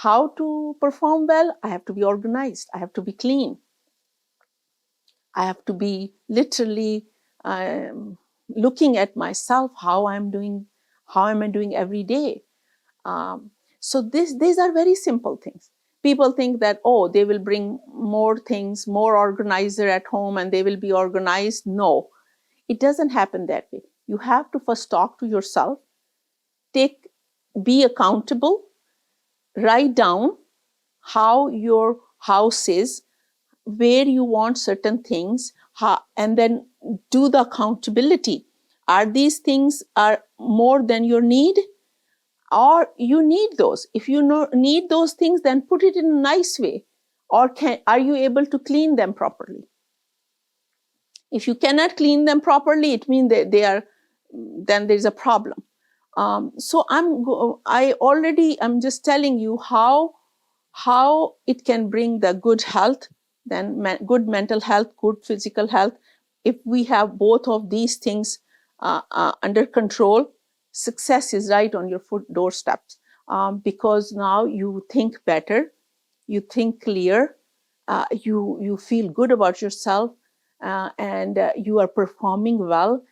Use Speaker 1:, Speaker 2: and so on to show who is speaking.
Speaker 1: how to perform well? I have to be organized. I have to be clean. I have to be literally looking at myself, how am I doing every day? So these are very simple things. People think that, oh, they will bring more things, more organizer at home, and they will be organized. No, it doesn't happen that way. You have to first talk to yourself, be accountable, write down how your house is, where you want certain things, and then do the accountability. Are these things are more than your need, or you need those? If you need those things, then put it in a nice way. Or are you able to clean them properly? If you cannot clean them properly, it means that then there's a problem. So I'm just telling you how it can bring the good health, then good mental health, good physical health. If we have both of these things under control, success is right on your doorsteps, because now you think better, you think clear, you feel good about yourself, and you are performing well,